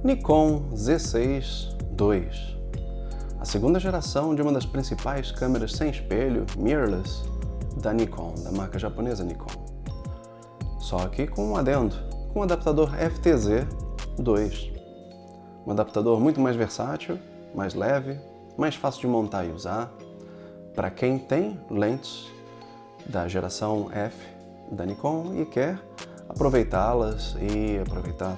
Nikon Z6 II, a segunda geração de uma das principais câmeras sem espelho, mirrorless, da Nikon, da marca japonesa Nikon. Só que com um adendo, com um adaptador FTZ-2. Um adaptador muito mais versátil, mais leve, mais fácil de montar e usar, para quem tem lentes da geração F da Nikon e quer aproveitá-las e aproveitar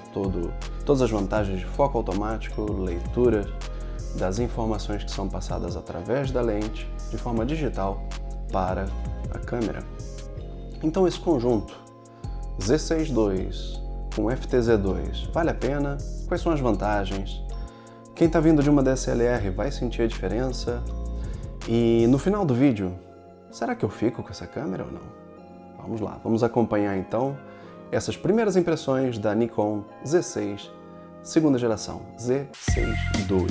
todas as vantagens de foco automático, leitura das informações que são passadas através da lente de forma digital para a câmera. Então esse conjunto Z6 II com FTZ-2 vale a pena? Quais são as vantagens? Quem está vindo de uma DSLR vai sentir a diferença? E no final do vídeo, será que eu fico com essa câmera ou não? Vamos lá, vamos acompanhar então essas primeiras impressões da Nikon Z6 segunda geração, Z6 II.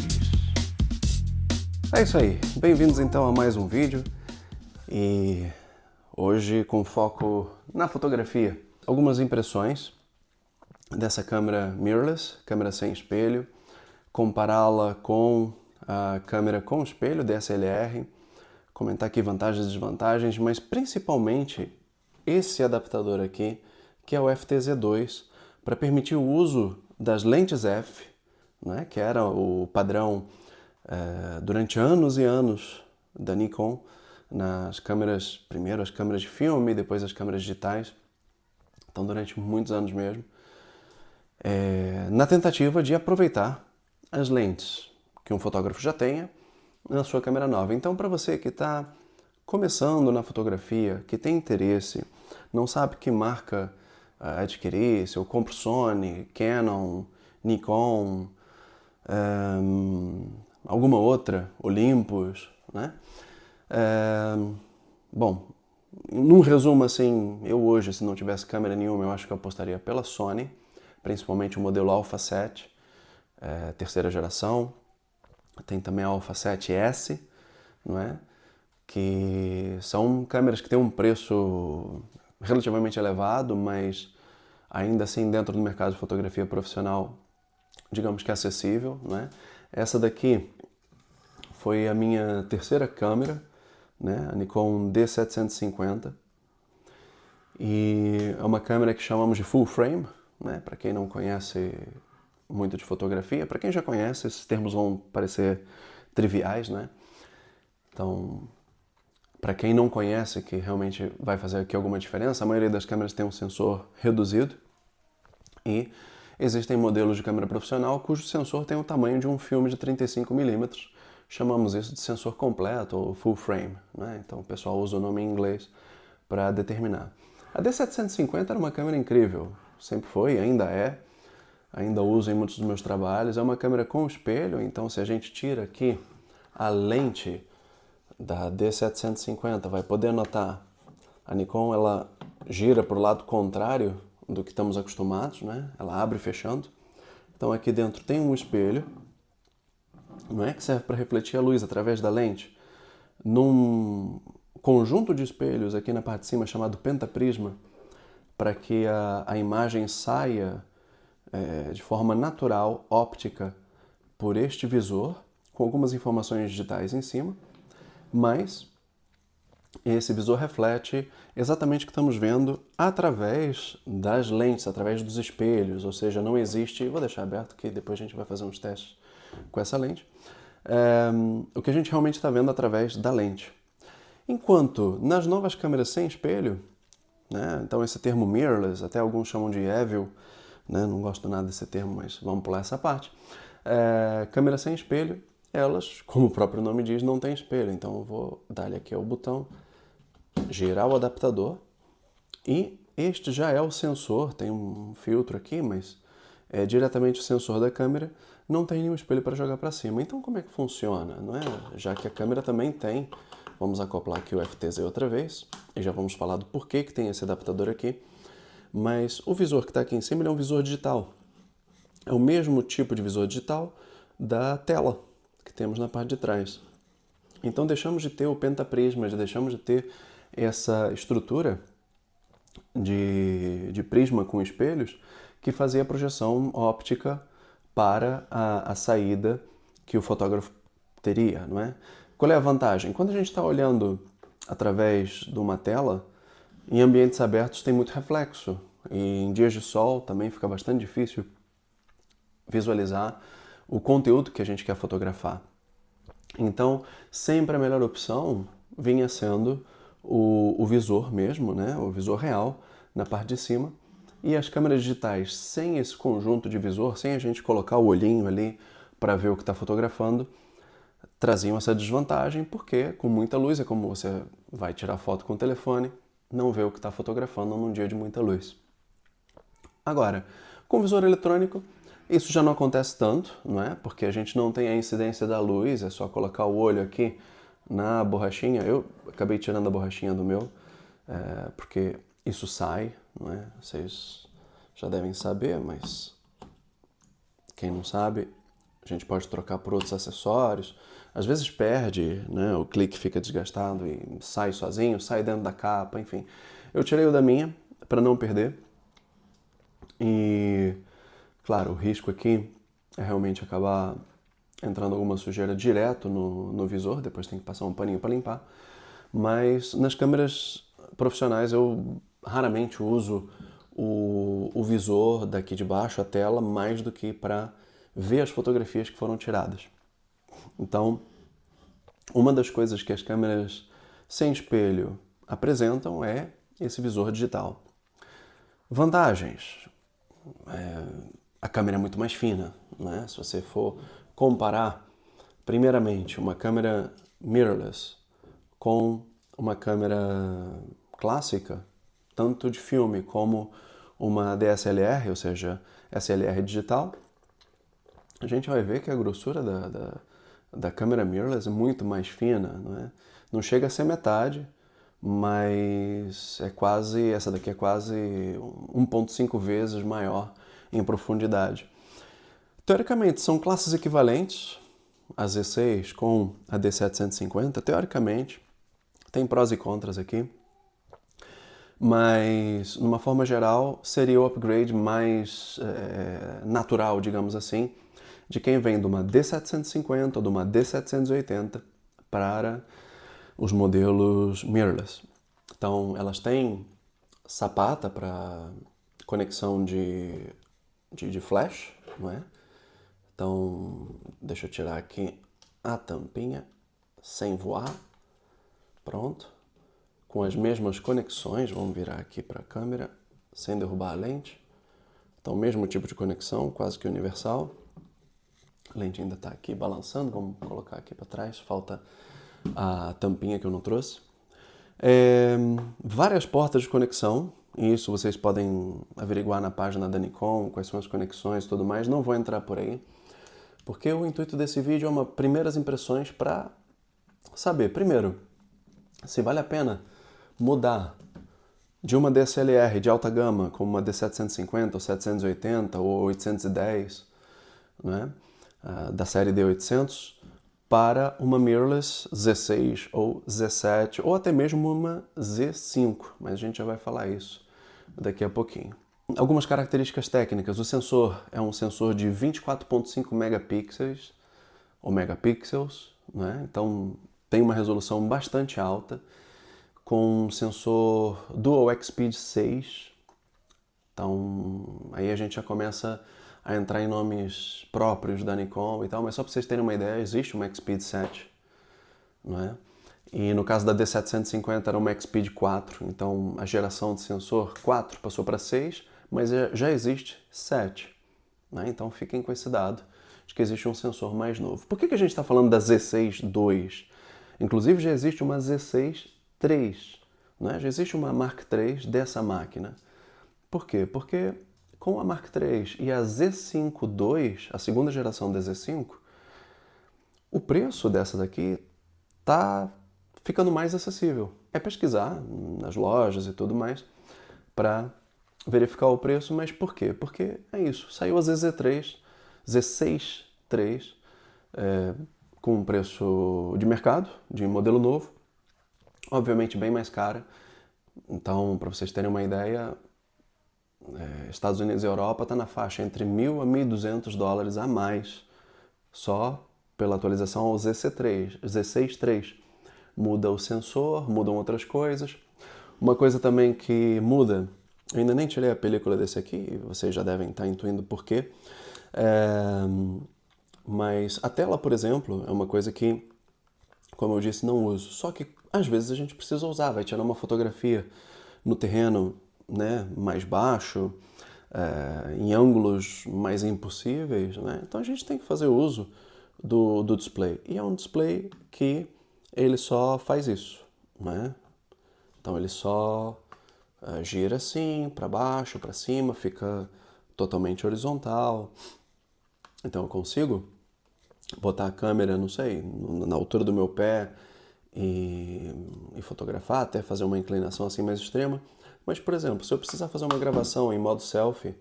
É isso aí, bem-vindos então a mais um vídeo e hoje com foco na fotografia. Algumas impressões dessa câmera mirrorless, câmera sem espelho, compará-la com a câmera com espelho DSLR, comentar aqui vantagens e desvantagens, mas principalmente esse adaptador aqui, que é o FTZ-2, para permitir o uso das lentes F, né, que era o padrão durante anos e anos da Nikon, nas câmeras, primeiro as câmeras de filme, depois as câmeras digitais, então durante muitos anos mesmo, na tentativa de aproveitar as lentes que um fotógrafo já tenha na sua câmera nova. Então, para você que está começando na fotografia, que tem interesse, não sabe que marca adquirir, se eu compro Sony, Canon, Nikon, alguma outra, Olympus, né? Bom, num resumo assim, eu hoje, se não tivesse câmera nenhuma, eu acho que eu apostaria pela Sony, principalmente o modelo Alpha 7, terceira geração. Tem também a Alpha 7S, não é? Que são câmeras que têm um preço relativamente elevado, mas ainda assim dentro do mercado de fotografia profissional, digamos que é acessível, né? Essa daqui foi a minha terceira câmera, né? A Nikon D750, e é uma câmera que chamamos de full frame, né? Para quem não conhece muito de fotografia, para quem já conhece, esses termos vão parecer triviais, né? Então, para quem não conhece, que realmente vai fazer aqui alguma diferença, a maioria das câmeras tem um sensor reduzido e existem modelos de câmera profissional cujo sensor tem o tamanho de um filme de 35mm. Chamamos isso de sensor completo ou full frame, né? Então o pessoal usa o nome em inglês para determinar. A D750 era uma câmera incrível, sempre foi, ainda é, ainda uso em muitos dos meus trabalhos. É uma câmera com espelho, então se a gente tira aqui a lente da D750, vai poder notar, a Nikon ela gira para o lado contrário do que estamos acostumados, né? Ela abre e fechando. Então aqui dentro tem um espelho, não é, que serve para refletir a luz através da lente, num conjunto de espelhos aqui na parte de cima chamado pentaprisma, para que a imagem saia de forma natural, óptica, por este visor, com algumas informações digitais em cima, mas esse visor reflete exatamente o que estamos vendo através das lentes, através dos espelhos, ou seja, não existe, vou deixar aberto que depois a gente vai fazer uns testes com essa lente, o que a gente realmente está vendo através da lente. Enquanto nas novas câmeras sem espelho, né, então esse termo mirrorless, até alguns chamam de evil, né, não gosto nada desse termo, mas vamos pular essa parte. Câmera sem espelho, elas, como o próprio nome diz, não tem espelho. Então eu vou dar-lhe aqui ao botão, girar o adaptador, e este já é o sensor, tem um filtro aqui, mas é diretamente o sensor da câmera, não tem nenhum espelho para jogar para cima. Então como é que funciona, não é? Já que a câmera também tem, vamos acoplar aqui o FTZ outra vez, e já vamos falar do porquê que tem esse adaptador aqui. Mas o visor que está aqui em cima ele é um visor digital. É o mesmo tipo de visor digital da tela que temos na parte de trás. Então deixamos de ter o pentaprisma, deixamos de ter essa estrutura de prisma com espelhos que fazia a projeção óptica para a saída que o fotógrafo teria, não é? Qual é a vantagem? Quando a gente está olhando através de uma tela, em ambientes abertos tem muito reflexo, e em dias de sol também fica bastante difícil visualizar o conteúdo que a gente quer fotografar. Então, sempre a melhor opção vinha sendo o visor mesmo, né? O visor real na parte de cima. E as câmeras digitais, sem esse conjunto de visor, sem a gente colocar o olhinho ali para ver o que está fotografando, traziam essa desvantagem, porque com muita luz, é como você vai tirar foto com o telefone, não vê o que está fotografando num dia de muita luz. Agora, com visor eletrônico, isso já não acontece tanto, não é? Porque a gente não tem a incidência da luz, é só colocar o olho aqui na borrachinha. Eu acabei tirando a borrachinha do meu, porque isso sai, não é? Vocês já devem saber, mas quem não sabe, a gente pode trocar por outros acessórios. Às vezes perde, né? O clique fica desgastado e sai sozinho, sai dentro da capa, enfim. Eu tirei o da minha para não perder. E, claro, o risco aqui é realmente acabar entrando alguma sujeira direto no visor, depois tem que passar um paninho para limpar. Mas nas câmeras profissionais eu raramente uso o visor daqui de baixo, a tela, mais do que para ver as fotografias que foram tiradas. Então, uma das coisas que as câmeras sem espelho apresentam é esse visor digital. Vantagens. A câmera é muito mais fina, né? Se você for comparar, primeiramente, uma câmera mirrorless com uma câmera clássica, tanto de filme como uma DSLR, ou seja, SLR digital, a gente vai ver que a grossura da câmera mirrorless é muito mais fina, não é? Não chega a ser metade, mas essa daqui é quase 1,5 vezes maior em profundidade. Teoricamente, são classes equivalentes, a Z6 com a D750, teoricamente, tem prós e contras aqui, mas, numa forma geral, seria o upgrade mais natural, digamos assim, de quem vem de uma D750 ou de uma D780 para os modelos mirrorless. Então, elas têm sapata para conexão de flash, não é? Então, deixa eu tirar aqui a tampinha sem voar. Pronto. Com as mesmas conexões, vamos virar aqui para a câmera, sem derrubar a lente. Então, mesmo tipo de conexão, quase que universal. A lente ainda está aqui balançando, vamos colocar aqui para trás, falta a tampinha que eu não trouxe. Várias portas de conexão, e isso vocês podem averiguar na página da Nikon, quais são as conexões e tudo mais, não vou entrar por aí, porque o intuito desse vídeo é uma primeiras impressões para saber, primeiro, se vale a pena mudar de uma DSLR de alta gama, como uma D750, ou 780, ou 810, né, da série D800, para uma mirrorless Z6 ou Z7, ou até mesmo uma Z5, mas a gente já vai falar isso daqui a pouquinho. Algumas características técnicas. O sensor é um sensor de 24,5 megapixels, ou megapixels, né? Então tem uma resolução bastante alta, com um sensor Dual X-Speed 6. Então aí a gente já começa a entrar em nomes próprios da Nikon e tal, mas só para vocês terem uma ideia, existe uma X-Speed 7, não é? E no caso da D750 era uma X-Speed 4, então a geração de sensor 4 passou para 6, mas já existe 7, né? Então fiquem com esse dado de que existe um sensor mais novo. Por que a gente está falando da Z6 II? Inclusive já existe uma Z6 III, né? Já existe uma Mark III dessa máquina. Por quê? Porque com a Mark III e a Z5 II, a segunda geração da Z5, o preço dessa daqui está ficando mais acessível. É pesquisar nas lojas e tudo mais para verificar o preço, mas por quê? Porque é isso, saiu a Z6 III, com um preço de mercado, de modelo novo, obviamente bem mais cara. Então, para vocês terem uma ideia, Estados Unidos e Europa está na faixa entre $1.000 a $1.200 a mais, só pela atualização ao Z6 III. Muda o sensor, mudam outras coisas. Uma coisa também que muda, eu ainda nem tirei a película desse aqui, vocês já devem estar intuindo por quê. Mas a tela, por exemplo, é uma coisa que, como eu disse, não uso. Só que às vezes a gente precisa usar, vai tirar uma fotografia no terreno, né, mais baixo, em ângulos mais impossíveis, né? Então a gente tem que fazer uso do display. E é um display que ele só faz isso, né? Então ele só gira assim, para baixo, para cima, fica totalmente horizontal. Então eu consigo botar a câmera, não sei, na altura do meu pé e fotografar, até fazer uma inclinação assim mais extrema. Mas, por exemplo, se eu precisar fazer uma gravação em modo selfie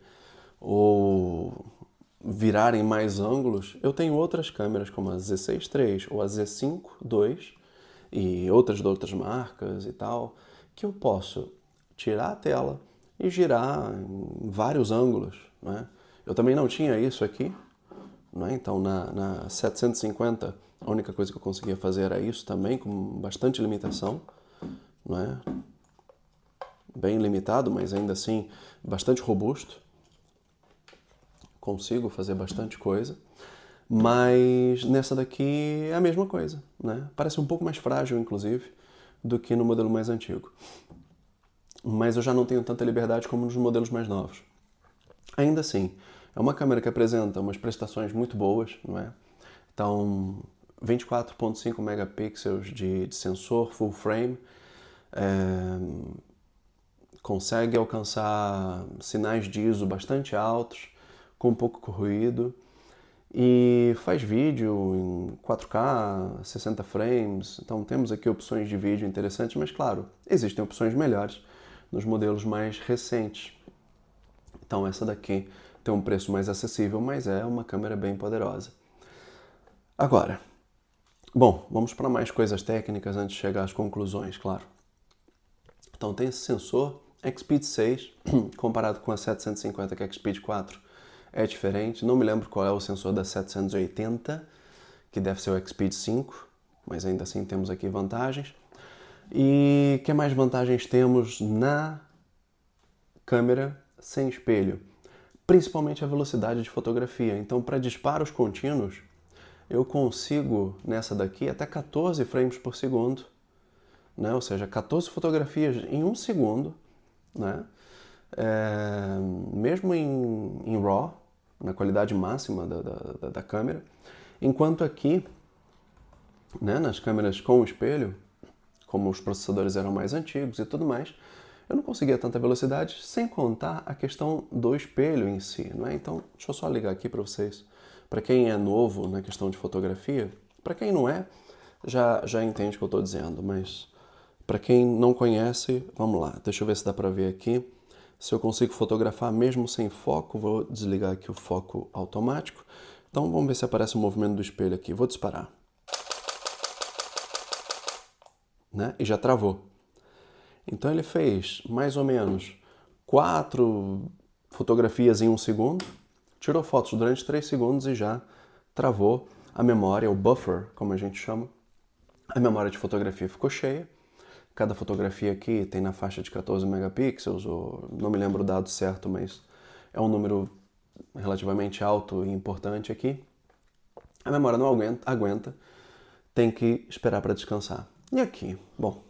ou virar em mais ângulos, eu tenho outras câmeras como a Z6 III ou a Z5 II e outras de outras marcas e tal, que eu posso tirar a tela e girar em vários ângulos, né? Eu também não tinha isso aqui, né? Então na 750 a única coisa que eu conseguia fazer era isso também, com bastante limitação, né? Bem limitado, mas ainda assim bastante robusto. Consigo fazer bastante coisa. Mas nessa daqui é a mesma coisa, né? Parece um pouco mais frágil, inclusive, do que no modelo mais antigo. Mas eu já não tenho tanta liberdade como nos modelos mais novos. Ainda assim, é uma câmera que apresenta umas prestações muito boas, não é? Então, 24.5 megapixels de sensor full frame, consegue alcançar sinais de ISO bastante altos, com pouco ruído, e faz vídeo em 4K, 60 frames. Então temos aqui opções de vídeo interessantes, mas claro, existem opções melhores nos modelos mais recentes. Então essa daqui tem um preço mais acessível, mas é uma câmera bem poderosa. Agora, bom, vamos para mais coisas técnicas antes de chegar às conclusões, claro. Então tem esse sensor X-Speed 6, comparado com a 750 que é X-Speed 4, é diferente. Não me lembro qual é o sensor da 780, que deve ser o X-Speed 5, mas ainda assim temos aqui vantagens. E que mais vantagens temos na câmera sem espelho? Principalmente a velocidade de fotografia. Então, para disparos contínuos, eu consigo, nessa daqui, até 14 frames por segundo, né? Ou seja, 14 fotografias em um segundo, né? Mesmo em RAW, na qualidade máxima da câmera, enquanto aqui, né, nas câmeras com espelho, como os processadores eram mais antigos e tudo mais, eu não conseguia tanta velocidade, sem contar a questão do espelho em si, não é? Então, deixa eu só ligar aqui para vocês. Para quem é novo na questão de fotografia, para quem não é, já entende o que eu estou dizendo, mas para quem não conhece, vamos lá, deixa eu ver se dá para ver aqui. Se eu consigo fotografar mesmo sem foco, vou desligar aqui o foco automático. Então vamos ver se aparece o movimento do espelho aqui. Vou disparar. Né? E já travou. Então ele fez mais ou menos 4 fotografias em 1 segundo, tirou fotos durante 3 segundos e já travou a memória, o buffer, como a gente chama. A memória de fotografia ficou cheia. Cada fotografia aqui tem na faixa de 14 megapixels, ou não me lembro o dado certo, mas é um número relativamente alto e importante aqui. A memória não aguenta, tem que esperar para descansar. E aqui? Bom,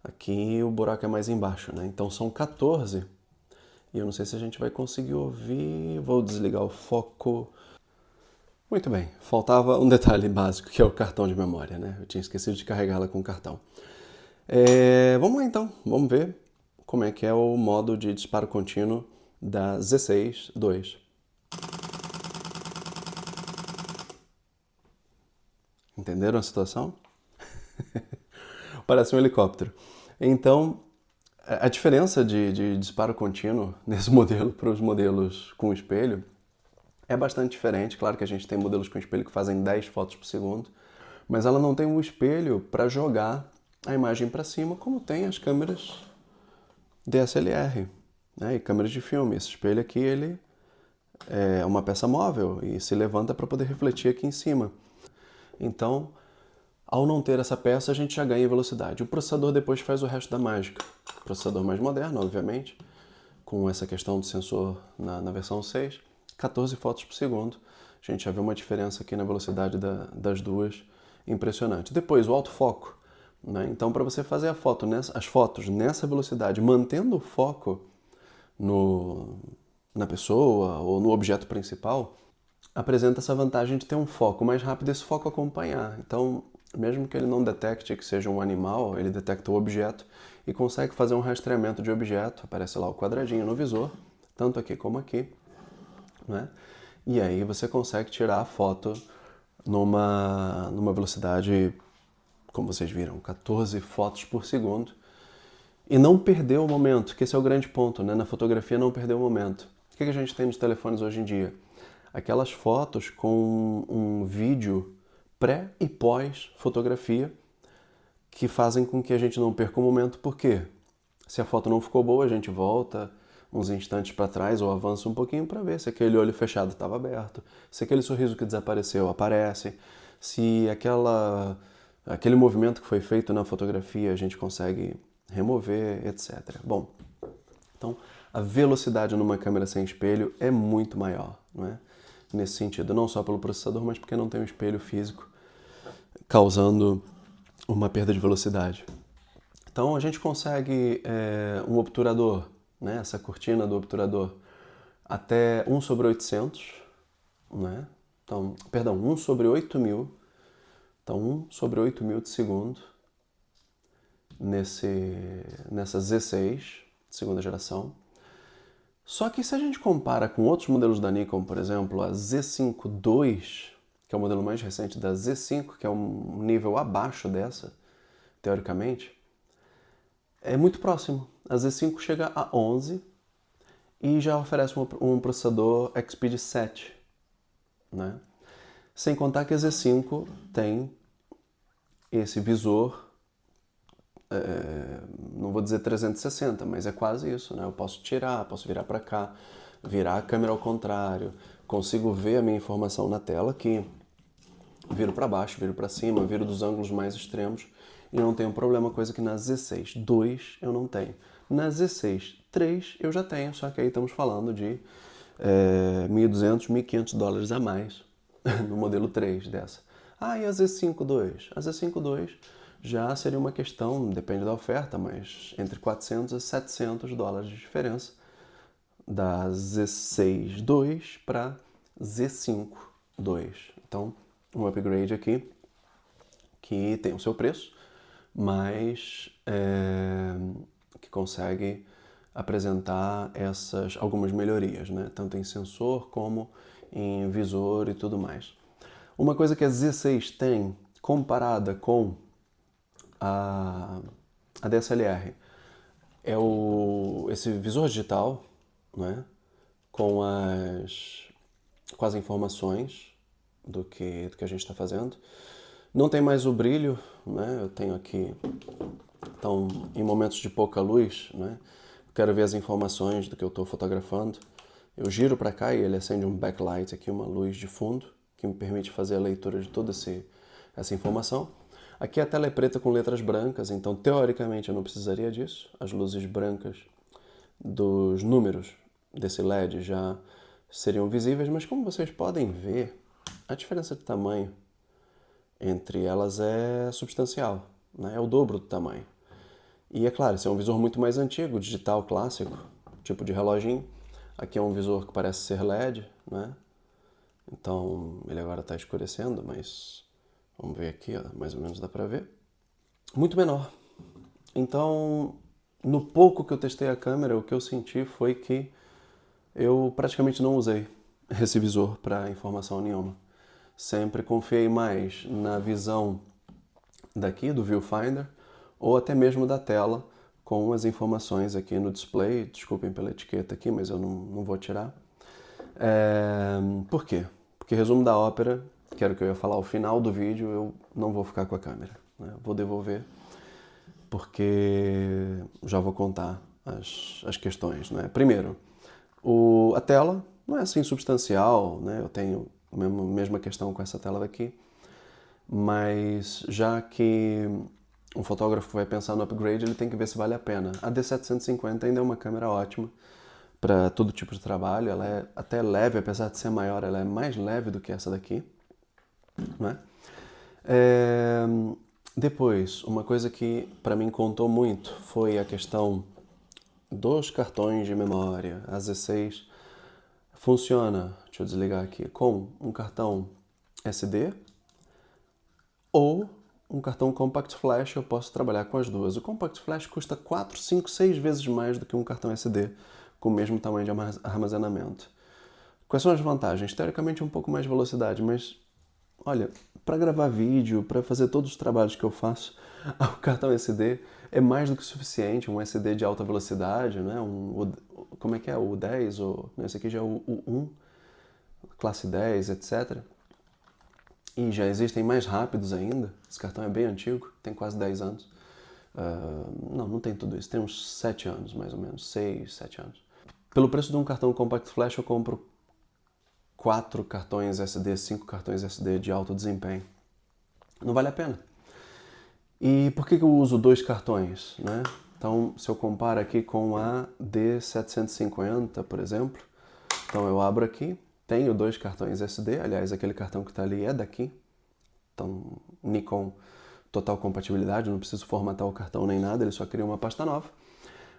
aqui o buraco é mais embaixo, né? Então são 14, e eu não sei se a gente vai conseguir ouvir. Vou desligar o foco. Muito bem, faltava um detalhe básico, que é o cartão de memória, né? Eu tinha esquecido de carregá-la com o cartão. Vamos lá então, vamos ver como é que é o modo de disparo contínuo da Z6 II. Entenderam a situação? Parece um helicóptero. Então, a diferença de disparo contínuo nesse modelo para os modelos com espelho é bastante diferente. Claro que a gente tem modelos com espelho que fazem 10 fotos por segundo, mas ela não tem um espelho para jogar a imagem para cima, como tem as câmeras DSLR, né? E câmeras de filme. Esse espelho aqui, ele é uma peça móvel e se levanta para poder refletir aqui em cima. Então, ao não ter essa peça, a gente já ganha velocidade. O processador depois faz o resto da mágica. Processador mais moderno, obviamente, com essa questão do sensor na versão 6, 14 fotos por segundo. A gente já vê uma diferença aqui na velocidade das duas impressionante. Depois, o autofoco, né? Então, para você fazer as fotos nessa velocidade, mantendo o foco na pessoa ou no objeto principal, apresenta essa vantagem de ter um foco mais rápido e esse foco acompanhar. Então, mesmo que ele não detecte que seja um animal, ele detecta o objeto e consegue fazer um rastreamento de objeto. Aparece lá o quadradinho no visor, tanto aqui como aqui, né? E aí você consegue tirar a foto numa velocidade, como vocês viram, 14 fotos por segundo. E não perder o momento, que esse é o grande ponto, né? Na fotografia, não perder o momento. O que a gente tem nos telefones hoje em dia? Aquelas fotos com um vídeo pré e pós fotografia que fazem com que a gente não perca o momento. Por quê? Se a foto não ficou boa, a gente volta uns instantes para trás ou avança um pouquinho para ver se aquele olho fechado estava aberto, se aquele sorriso que desapareceu aparece, se aquele movimento que foi feito na fotografia a gente consegue remover, etc. Bom, então a velocidade numa câmera sem espelho é muito maior, não é? Nesse sentido, não só pelo processador, mas porque não tem um espelho físico causando uma perda de velocidade. Então a gente consegue um obturador, né, essa cortina do obturador, até 1/800, né? Então, perdão, 1/8000. Então 1/8000 de segundo nessa Z6, segunda geração. Só que se a gente compara com outros modelos da Nikon, por exemplo, a Z5 II, que é o modelo mais recente da Z5, que é um nível abaixo dessa, teoricamente, é muito próximo. A Z5 chega a 11 e já oferece um processador Expeed 7, né? Sem contar que a Z5 tem esse visor, não vou dizer 360, mas é quase isso, né? Eu posso tirar, posso virar para cá, virar a câmera ao contrário, consigo ver a minha informação na tela aqui, viro para baixo, viro para cima, viro dos ângulos mais extremos e não tenho problema, coisa que na Z6 II eu não tenho. Na Z6 III eu já tenho, só que aí estamos falando de $1.200, $1.500 a mais no modelo 3 dessa. Ah, e a Z5 II? A Z5 II já seria uma questão, depende da oferta, mas entre $400 a $700 de diferença da Z6 II para Z5 II. Então, um upgrade aqui que tem o seu preço, mas que consegue apresentar algumas melhorias, né? Tanto em sensor como em visor e tudo mais. Uma coisa que a Z6 tem, comparada com a DSLR, é esse visor digital, né? Com as informações do que a gente está fazendo. Não tem mais o brilho, né? Eu tenho aqui, então, em momentos de pouca luz, né? Quero ver as informações do que eu estou fotografando. Eu giro para cá e ele acende um backlight aqui, uma luz de fundo, que me permite fazer a leitura de toda essa informação. Aqui a tela é preta com letras brancas, então teoricamente eu não precisaria disso. As luzes brancas dos números desse LED já seriam visíveis, mas como vocês podem ver, a diferença de tamanho entre elas é substancial, né? É o dobro do tamanho. E é claro, esse é um visor muito mais antigo, digital clássico, tipo de reloginho. Aqui é um visor que parece ser LED, né? Então ele agora está escurecendo, mas vamos ver aqui, ó, mais ou menos dá para ver. Muito menor. Então, no pouco que eu testei a câmera, o que eu senti foi que eu praticamente não usei esse visor para informação nenhuma. Sempre confiei mais na visão daqui, do viewfinder, ou até mesmo da tela, com as informações aqui no display. Desculpem pela etiqueta aqui, mas eu não vou tirar. Por quê? Porque resumo da ópera, que era o que eu ia falar ao final do vídeo, eu não vou ficar com a câmera, né? Vou devolver, porque já vou contar as questões, né? Primeiro, a tela não é assim substancial, né? Eu tenho a mesma questão com essa tela daqui, mas já que um fotógrafo vai pensar no upgrade, ele tem que ver se vale a pena. A D750 ainda é uma câmera ótima para todo tipo de trabalho, ela é até leve, apesar de ser maior, ela é mais leve do que essa daqui, né? Depois, uma coisa que para mim contou muito foi a questão dos cartões de memória. A Z6 funciona, deixa eu desligar aqui, com um cartão SD ou um cartão Compact Flash. Eu posso trabalhar com as duas. O Compact Flash custa 4, 5, 6 vezes mais do que um cartão SD com o mesmo tamanho de armazenamento. Quais são as vantagens? Teoricamente um pouco mais de velocidade, mas olha, para gravar vídeo, para fazer todos os trabalhos que eu faço, o cartão SD é mais do que suficiente. Um SD de alta velocidade, né? Como é que é? O 10, esse aqui já é o 1, classe 10, etc. E já existem mais rápidos ainda. Esse cartão é bem antigo, tem quase 10 anos. Não tem tudo isso, tem uns 7 anos mais ou menos, 6, 7 anos. Pelo preço de um cartão Compact Flash eu compro 4 cartões SD, 5 cartões SD de alto desempenho. Não vale a pena. E por que eu uso 2 cartões, né? Então, se eu comparo aqui com a D750, por exemplo, então eu abro aqui, tenho 2 cartões SD, aliás, aquele cartão que está ali é daqui, então Nikon total compatibilidade, não preciso formatar o cartão nem nada, ele só cria uma pasta nova,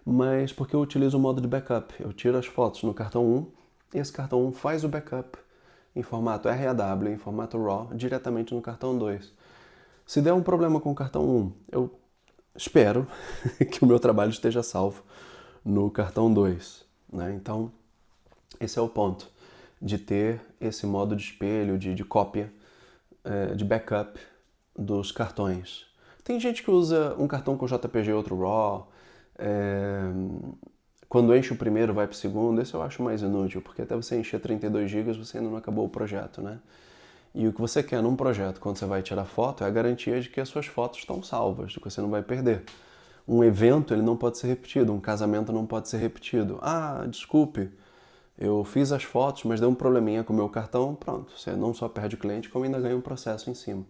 mas porque eu utilizo o modo de backup, eu tiro as fotos no cartão 1, e esse cartão 1 faz o backup em formato RAW, em formato RAW, diretamente no cartão 2. Se der um problema com o cartão 1, eu espero que o meu trabalho esteja salvo no cartão 2, né? Então, esse é o ponto, de ter esse modo de espelho, de cópia, de backup dos cartões. Tem gente que usa um cartão com JPG e outro RAW, quando enche o primeiro vai para o segundo. Esse eu acho mais inútil, porque até você encher 32 GB você ainda não acabou o projeto, né? E o que você quer num projeto, quando você vai tirar foto, é a garantia de que as suas fotos estão salvas, de que você não vai perder. Um evento ele não pode ser repetido, um casamento não pode ser repetido. Ah, desculpe, eu fiz as fotos, mas deu um probleminha com o meu cartão, pronto. Você não só perde o cliente, como ainda ganha um processo em cima.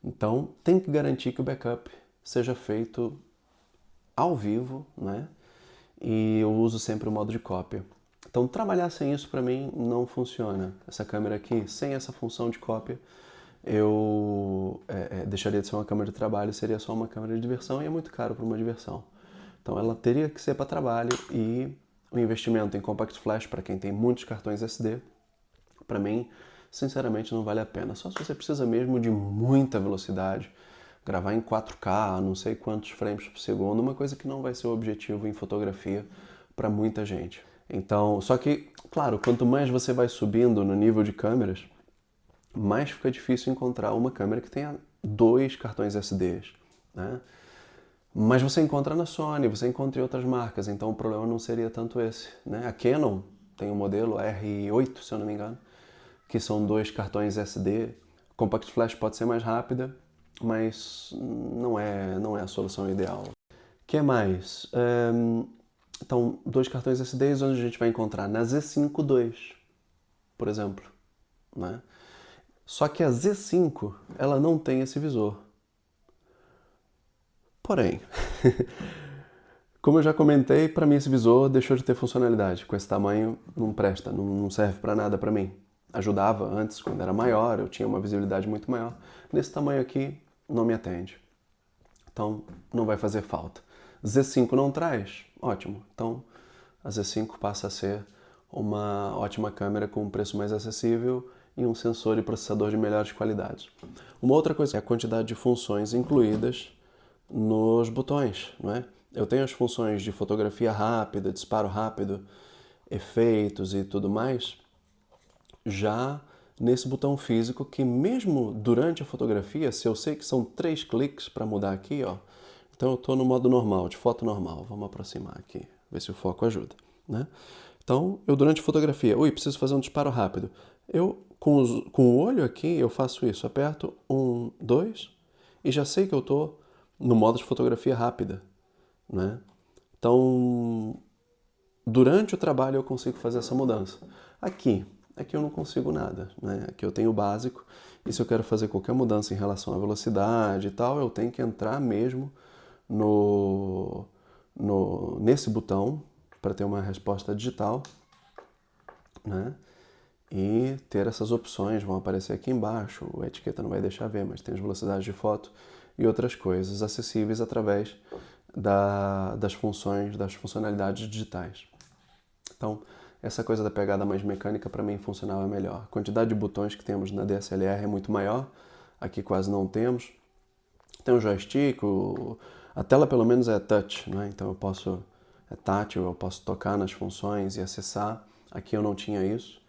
Então, tem que garantir que o backup seja feito ao vivo, né? E eu uso sempre o modo de cópia. Então, trabalhar sem isso para mim não funciona. Essa câmera aqui, sem essa função de cópia, eu deixaria de ser uma câmera de trabalho, seria só uma câmera de diversão e é muito caro para uma diversão. Então, ela teria que ser para trabalho e o investimento em Compact Flash para quem tem muitos cartões SD, para mim, sinceramente, não vale a pena. Só se você precisa mesmo de muita velocidade, gravar em 4K, não sei quantos frames por segundo, uma coisa que não vai ser o objetivo em fotografia para muita gente. Então, só que, claro, quanto mais você vai subindo no nível de câmeras, mais fica difícil encontrar uma câmera que tenha 2 cartões SDs, né? Mas você encontra na Sony, você encontra em outras marcas, então o problema não seria tanto esse, né? A Canon tem um modelo R8, se eu não me engano, que são 2 cartões SD. Compact Flash pode ser mais rápida, mas não é a solução ideal. O que mais? Então, 2 cartões SD, onde a gente vai encontrar na Z5 II, por exemplo, né? Só que a Z5, ela não tem esse visor. Porém, como eu já comentei, para mim esse visor deixou de ter funcionalidade. Com esse tamanho não presta, não serve para nada para mim. Ajudava antes, quando era maior, eu tinha uma visibilidade muito maior. Nesse tamanho aqui, não me atende. Então, não vai fazer falta. Z5 não traz? Ótimo. Então, a Z5 passa a ser uma ótima câmera com um preço mais acessível e um sensor e processador de melhores qualidades. Uma outra coisa é a quantidade de funções incluídas nos botões, não é? Eu tenho as funções de fotografia rápida, disparo rápido, efeitos e tudo mais, já nesse botão físico que mesmo durante a fotografia, se eu sei que são 3 cliques para mudar aqui, ó, então eu estou no modo normal, de foto normal, vamos aproximar aqui, ver se o foco ajuda, né? Então, eu durante a fotografia, preciso fazer um disparo rápido, eu com o olho aqui eu faço isso, aperto 1, 2 e já sei que eu estou no modo de fotografia rápida, né? Então, durante o trabalho eu consigo fazer essa mudança. Aqui eu não consigo nada, né? Aqui eu tenho o básico, e se eu quero fazer qualquer mudança em relação à velocidade e tal, eu tenho que entrar mesmo nesse botão para ter uma resposta digital, né? E ter essas opções, vão aparecer aqui embaixo, a etiqueta não vai deixar ver, mas tem as velocidades de foto e outras coisas acessíveis através das funções, das funcionalidades digitais. Então, essa coisa da pegada mais mecânica para mim funcionava melhor. A quantidade de botões que temos na DSLR é muito maior, aqui quase não temos. Tem um joystick, a tela pelo menos é touch, né? Então é tátil, eu posso tocar nas funções e acessar. Aqui eu não tinha isso,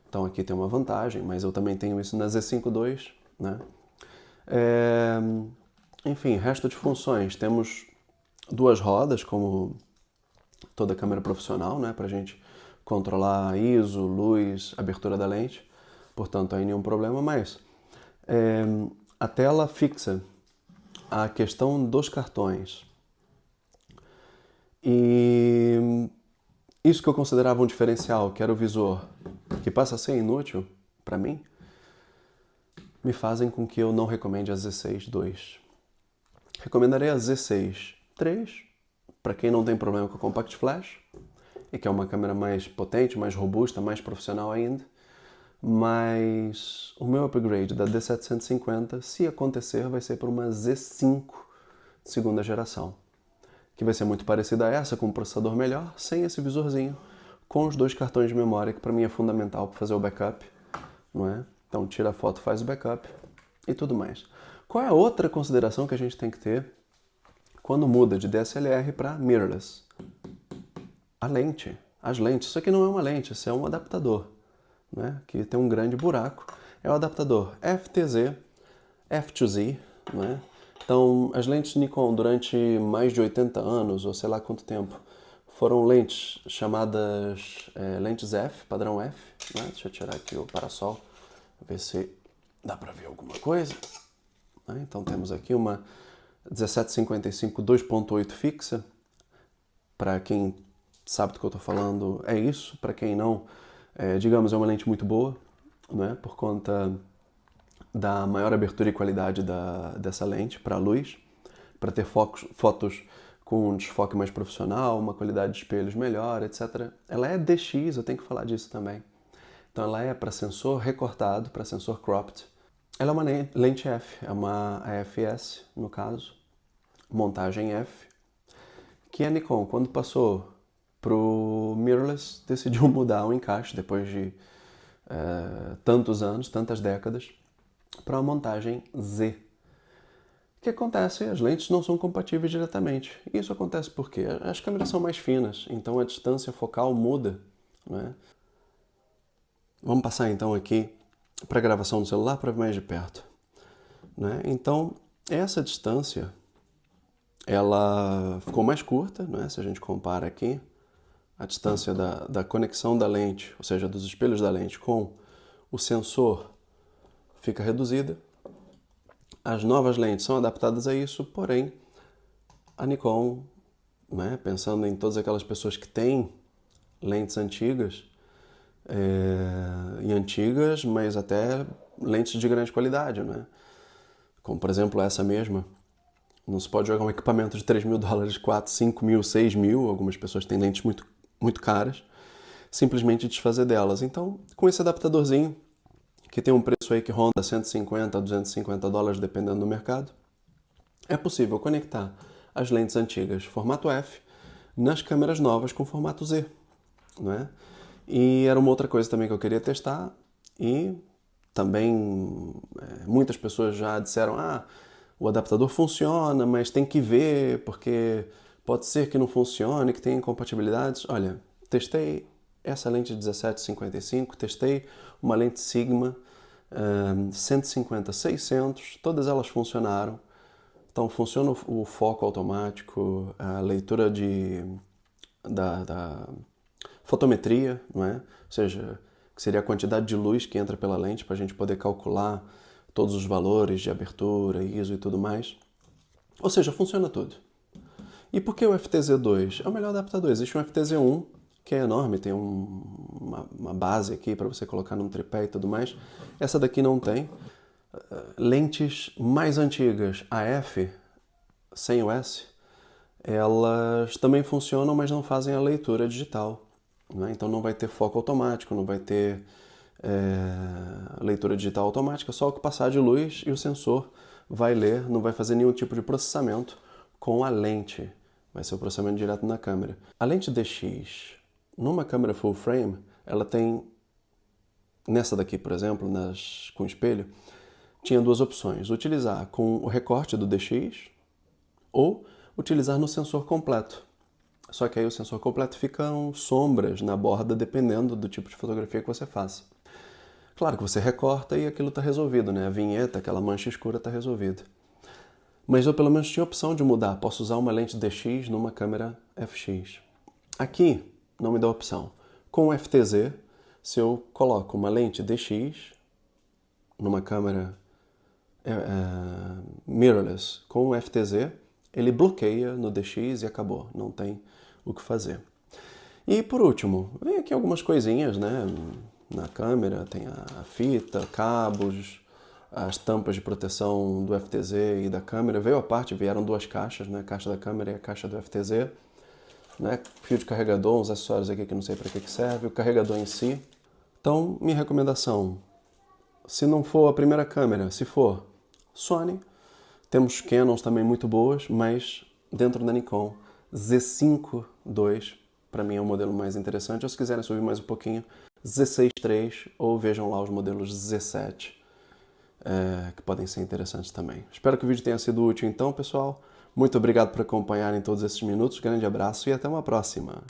então aqui tem uma vantagem, mas eu também tenho isso na Z5 II, né? Enfim, resto de funções, temos duas rodas, como toda câmera profissional, né? Pra gente controlar ISO, luz, abertura da lente, portanto aí nenhum problema, mas a tela fixa, a questão dos cartões e isso que eu considerava um diferencial, que era o visor, que passa a ser inútil para mim, me fazem com que eu não recomende a Z6 II. Recomendarei a Z6 III para quem não tem problema com a Compact Flash e quer uma câmera mais potente, mais robusta, mais profissional ainda. Mas o meu upgrade da D750, se acontecer, vai ser para uma Z5 de segunda geração, que vai ser muito parecida a essa, com um processador melhor, sem esse visorzinho, com os dois cartões de memória, que para mim é fundamental para fazer o backup, não é? Então tira a foto, faz o backup e tudo mais. Qual é a outra consideração que a gente tem que ter quando muda de DSLR para mirrorless? A lente, as lentes. Isso aqui não é uma lente, isso é um adaptador, né? Que tem um grande buraco. É o adaptador FTZ, F2Z, né? Então, as lentes Nikon durante mais de 80 anos, ou sei lá quanto tempo, foram lentes chamadas lentes F, padrão F, né? Deixa eu tirar aqui o parasol, ver se dá para ver alguma coisa. Então temos aqui uma 1755 2.8 fixa. Para quem sabe do que eu estou falando, é isso. Para quem não, digamos, é uma lente muito boa, né? Por conta da maior abertura e qualidade dessa lente para a luz, para ter fotos com um desfoque mais profissional, uma qualidade de espelhos melhor, etc. Ela é DX, eu tenho que falar disso também. Então ela é para sensor recortado, para sensor cropped. Ela é uma lente F, é uma AFS no caso, montagem F, que a Nikon, quando passou pro mirrorless, decidiu mudar o encaixe depois de tantos anos, tantas décadas, para a montagem Z. O que acontece? As lentes não são compatíveis diretamente. Isso acontece porque as câmeras são mais finas, então a distância focal muda, né? Vamos passar então aqui para a gravação do celular para ver mais de perto, né? Então, essa distância, ela ficou mais curta, né? Se a gente compara aqui, a distância da conexão da lente, ou seja, dos espelhos da lente com o sensor, fica reduzida. As novas lentes são adaptadas a isso, porém, a Nikon, né, pensando em todas aquelas pessoas que têm lentes antigas, mas até lentes de grande qualidade, né? Como, por exemplo, essa mesma. Não se pode jogar um equipamento de $3.000, 4, 5 mil, 6 mil, algumas pessoas têm lentes muito, muito caras, simplesmente desfazer delas. Então, com esse adaptadorzinho, que tem um preço aí que ronda $150 a $250, dependendo do mercado, é possível conectar as lentes antigas formato F nas câmeras novas com formato Z, né? E era uma outra coisa também que eu queria testar, e também muitas pessoas já disseram, o adaptador funciona, mas tem que ver, porque pode ser que não funcione, que tenha incompatibilidades. Olha, testei essa lente 1755, testei uma lente Sigma 150-600, todas elas funcionaram. Então funciona o foco automático, a leitura da fotometria, não é? Ou seja, que seria a quantidade de luz que entra pela lente para a gente poder calcular todos os valores de abertura, ISO e tudo mais. Ou seja, funciona tudo. E por que o FTZ2? É o melhor adaptador. Existe um FTZ1, que é enorme, tem uma base aqui para você colocar num tripé e tudo mais. Essa daqui não tem. Lentes mais antigas, AF, sem o S, elas também funcionam, mas não fazem a leitura digital, né? Então não vai ter foco automático, não vai ter leitura digital automática, só o que passar de luz e o sensor vai ler, não vai fazer nenhum tipo de processamento com a lente. Vai ser o processamento direto na câmera. A lente DX, numa câmera full frame, ela tem, nessa daqui, por exemplo, com espelho, tinha duas opções: utilizar com o recorte do DX ou utilizar no sensor completo. Só que aí o sensor completo ficam sombras na borda dependendo do tipo de fotografia que você faça. Claro que você recorta e aquilo está resolvido, né? A vinheta, aquela mancha escura está resolvida. Mas eu pelo menos tinha a opção de mudar. Posso usar uma lente DX numa câmera FX. Aqui não me dá opção. Com o FTZ, se eu coloco uma lente DX numa câmera mirrorless com o FTZ, ele bloqueia no DX e acabou. Não tem o que fazer. E por último, vem aqui algumas coisinhas, né? Na câmera tem a fita, cabos, as tampas de proteção do FTZ e da câmera. Veio à parte, vieram duas caixas, né? A caixa da câmera e a caixa do FTZ. Né? Fio de carregador, uns acessórios aqui que não sei para que serve, o carregador em si. Então, minha recomendação, se não for a primeira câmera, se for Sony, temos Canons também muito boas, mas dentro da Nikon, Z5 II, para mim é o modelo mais interessante. Ou se quiserem subir mais um pouquinho, Z6 III, ou vejam lá os modelos Z7, que podem ser interessantes também. Espero que o vídeo tenha sido útil então, pessoal. Muito obrigado por acompanharem todos esses minutos. Grande abraço e até uma próxima!